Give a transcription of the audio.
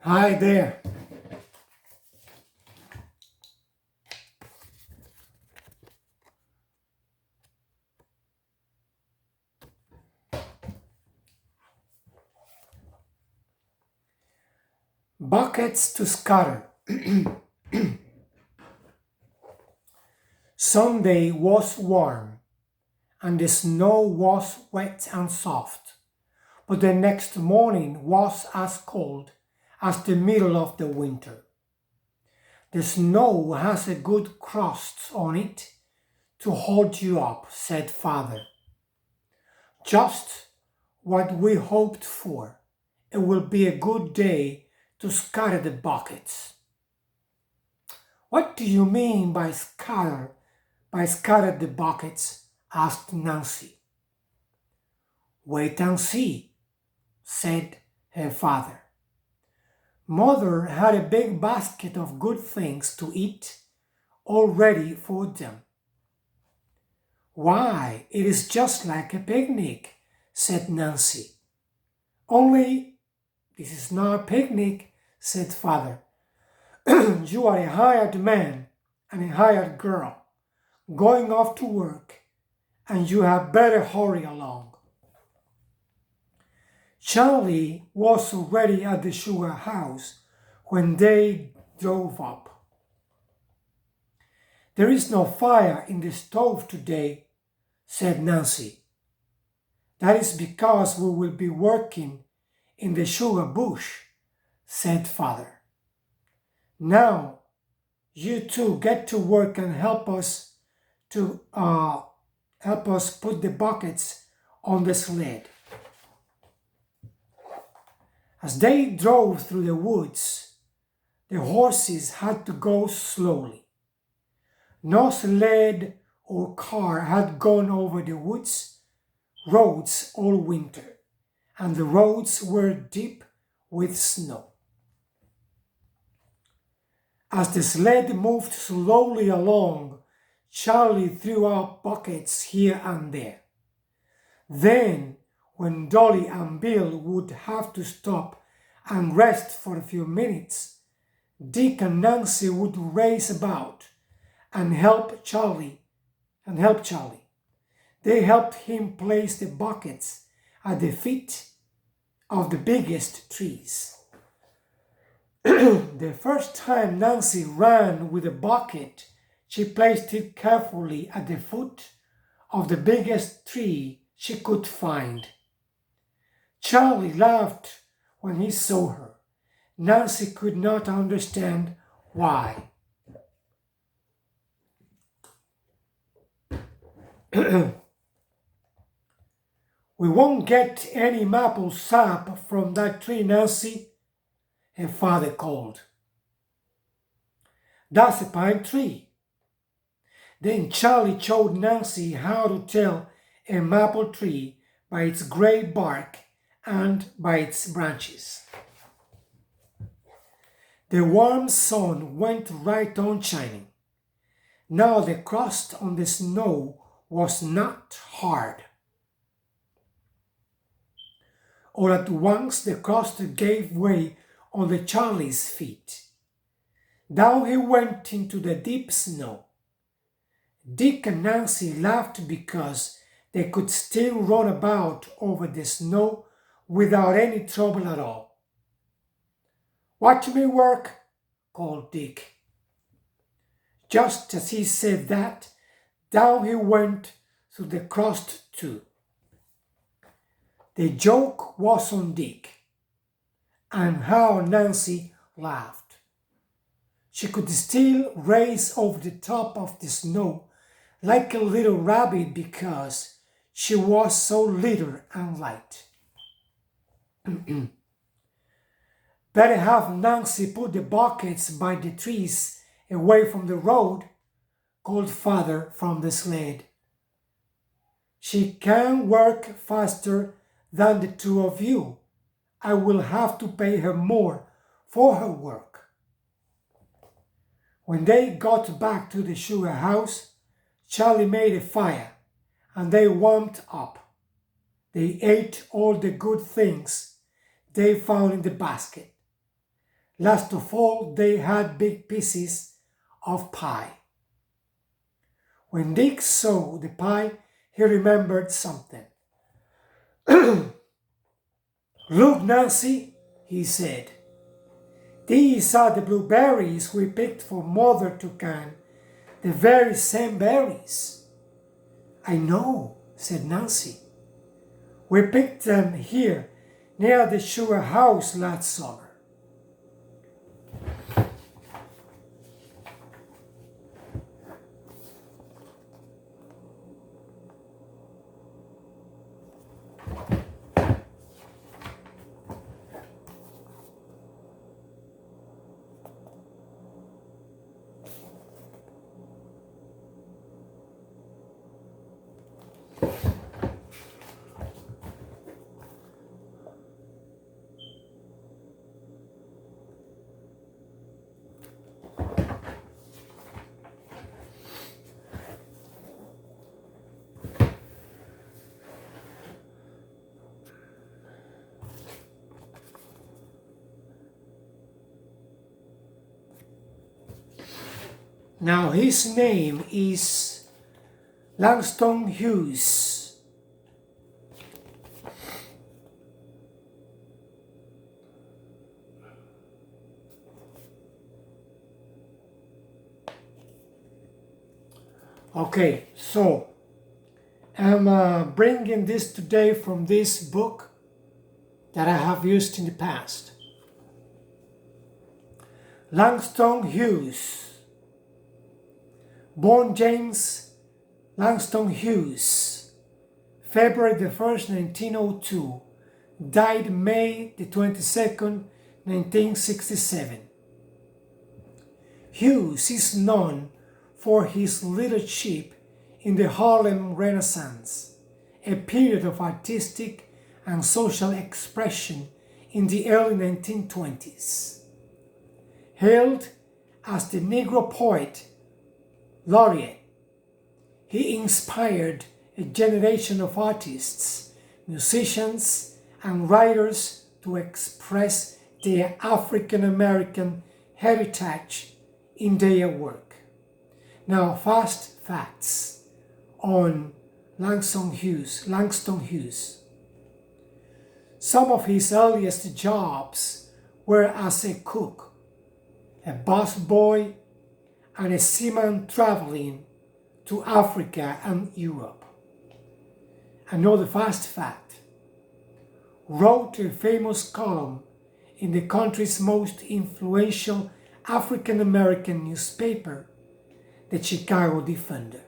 Hi there. Buckets to scatter. Sunday was warm and the snow was wet and soft, but the next morning was as cold as the middle of the winter. The snow has a good crust on it to hold you up, said Father. Just what we hoped for. It will be a good day to scatter the buckets. What do you mean by scatter the buckets? Asked Nancy. Wait and see, said her father. Mother had a big basket of good things to eat all ready for them. Why, it is just like a picnic, said Nancy. Only this is not a picnic, said Father. You are a hired man and a hired girl going off to work, and you had better hurry along. Charlie was already at the sugar house when they drove up. There is no fire in the stove today, said Nancy. That is because we will be working in the sugar bush, said Father. Now, you two get to work and help us put the buckets on the sled. As they drove through the woods, the horses had to go slowly. No sled or car had gone over the roads all winter, and the roads were deep with snow. As the sled moved slowly along, Charlie threw out buckets here and there. Then, when Dolly and Bill would have to stop and rest for a few minutes, Dick and Nancy would race about and help Charlie. They helped him place the buckets at the feet of the biggest trees. The first time Nancy ran with a bucket, she placed it carefully at the foot of the biggest tree she could find. Charlie laughed when he saw her. Nancy could not understand why. We won't get any maple sap from that tree, Nancy, her father called. That's a pine tree. Then Charlie showed Nancy how to tell a maple tree by its gray bark and by its branches. The warm sun went right on shining. Now the crust on the snow was not hard. All at once the crust gave way under Charlie's feet. Down he went into the deep snow. Dick and Nancy laughed because they could still run about over the snow without any trouble at all. Watch me work, called Dick. Just as he said that, down he went through the crust too. The joke was on Dick, and how Nancy laughed. She could still race over the top of the snow like a little rabbit because she was so little and light. Better have Nancy put the buckets by the trees away from the road, called Father from the sled. She can work faster than the two of you. I will have to pay her more for her work. When they got back to the sugar house, Charlie made a fire and they warmed up. They ate all the good things they found in the basket. Last of all, they had big pieces of pie. When Dick saw the pie, he remembered something. "Look, Nancy," he said. "These are the blueberries we picked for Mother to can, the very same berries." "I know," said Nancy. "We picked them here near the sugar house last summer." Now his name is Langston Hughes. Okay, so I'm bringing this today from this book that I have used in the past. Langston Hughes. Born James Langston Hughes, February the 1st, 1902, died May the 22nd, 1967. Hughes is known for his leadership in the Harlem Renaissance, a period of artistic and social expression in the early 1920s. Hailed as the Negro Poet Laureate, he inspired a generation of artists, musicians, and writers to express their African American heritage in their work. Now, fast facts on Langston Hughes. Some of his earliest jobs were as a cook, a busboy, and a seaman traveling to Africa and Europe. Another fast fact: wrote a famous column in the country's most influential African American newspaper, the Chicago Defender.